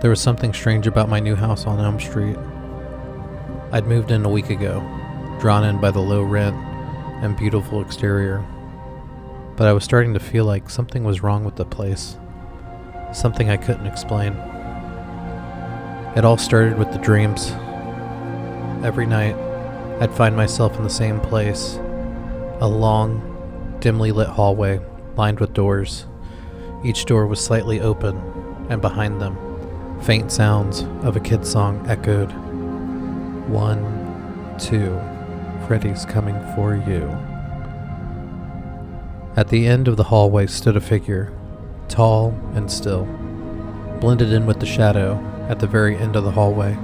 There was something strange about my new house on Elm Street. I'd moved in a week ago, drawn in by the low rent and beautiful exterior. But I was starting to feel like something was wrong with the place. Something I couldn't explain. It all started with the dreams. Every night, I'd find myself in the same place. A long, dimly lit hallway lined with doors. Each door was slightly open, and behind them, faint sounds of a kid's song echoed. 1, 2, Freddy's coming for you. At the end of the hallway stood a figure, tall and still, blended in with the shadow at the very end of the hallway.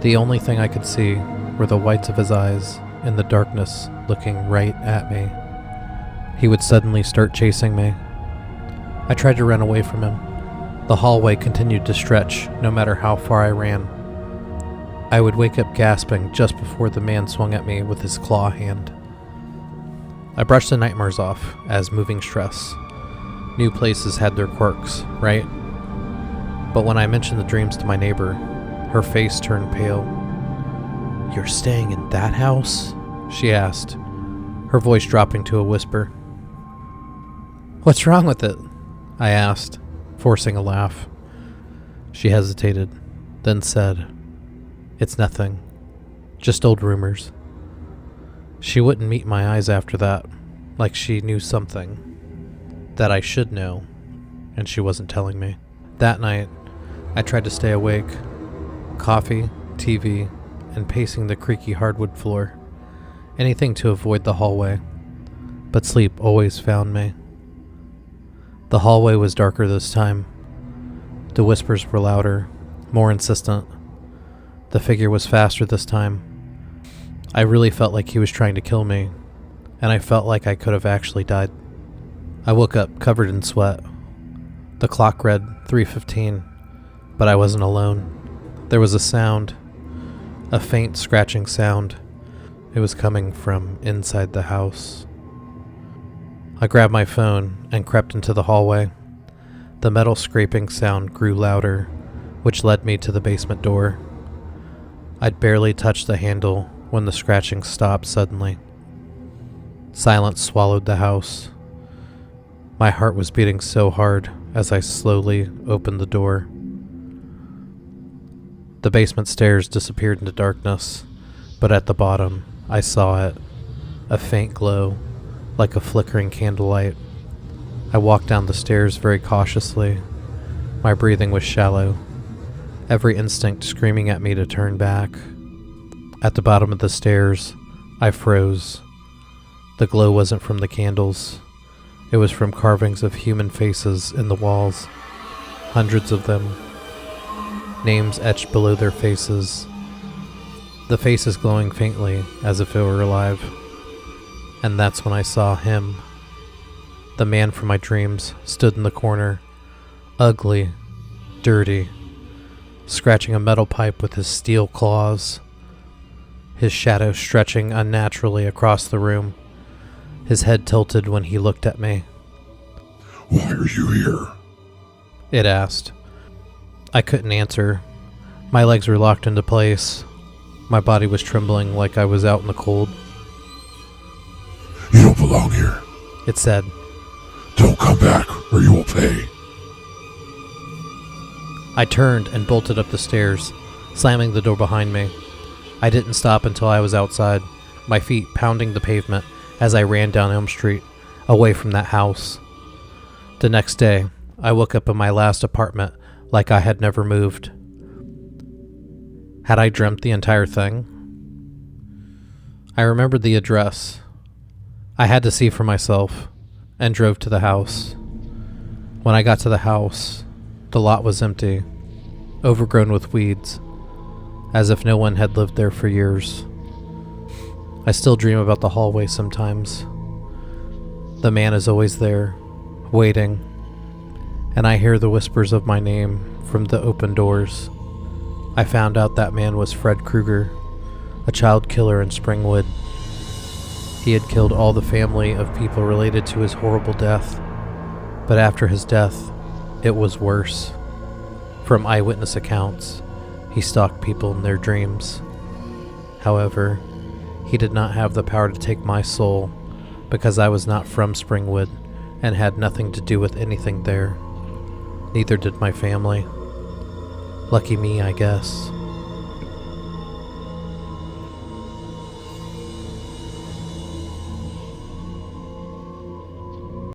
The only thing I could see were the whites of his eyes in the darkness looking right at me. He would suddenly start chasing me. I tried to run away from him. The hallway continued to stretch no matter how far I ran. I would wake up gasping just before the man swung at me with his claw hand. I brushed the nightmares off as moving stress. New places had their quirks, right? But when I mentioned the dreams to my neighbor, her face turned pale. "You're staying in that house?" she asked, her voice dropping to a whisper. "What's wrong with it?" I asked, forcing a laugh. She hesitated, then said, "It's nothing. Just old rumors." She wouldn't meet my eyes after that, like she knew something that I should know, and she wasn't telling me. That night, I tried to stay awake. Coffee, TV, and pacing the creaky hardwood floor. Anything to avoid the hallway. But sleep always found me. The hallway was darker this time. The whispers were louder, more insistent. The figure was faster this time. I really felt like he was trying to kill me, and I felt like I could have actually died. I woke up covered in sweat. The clock read 3:15, but I wasn't alone. There was a sound, a faint scratching sound. It was coming from inside the house. I grabbed my phone and crept into the hallway. The metal scraping sound grew louder, which led me to the basement door. I'd barely touched the handle when the scratching stopped suddenly. Silence swallowed the house. My heart was beating so hard as I slowly opened the door. The basement stairs disappeared into darkness, but at the bottom, I saw it, a faint glow, like a flickering candlelight. I walked down the stairs very cautiously. My breathing was shallow, every instinct screaming at me to turn back. At the bottom of the stairs, I froze. The glow wasn't from the candles. It was from carvings of human faces in the walls, hundreds of them. Names etched below their faces, the faces glowing faintly as if it were alive. And that's when I saw him. The man from my dreams stood in the corner, ugly, dirty, scratching a metal pipe with his steel claws, his shadow stretching unnaturally across the room, his head tilted when he looked at me. "Why are you here?" it asked. I couldn't answer. My legs were locked into place. My body was trembling like I was out in the cold. "You don't belong here," it said. "Don't come back or you will pay." I turned and bolted up the stairs, slamming the door behind me. I didn't stop until I was outside, my feet pounding the pavement as I ran down Elm Street, away from that house. The next day, I woke up in my last apartment like I had never moved. Had I dreamt the entire thing? I remembered the address. I had to see for myself, and drove to the house. When I got to the house, the lot was empty, overgrown with weeds, as if no one had lived there for years. I still dream about the hallway sometimes. The man is always there, waiting, and I hear the whispers of my name from the open doors. I found out that man was Fred Krueger, a child killer in Springwood. He had killed all the family of people related to his horrible death, but after his death, it was worse. From eyewitness accounts, he stalked people in their dreams. However, he did not have the power to take my soul because I was not from Springwood and had nothing to do with anything there. Neither did my family. Lucky me, I guess.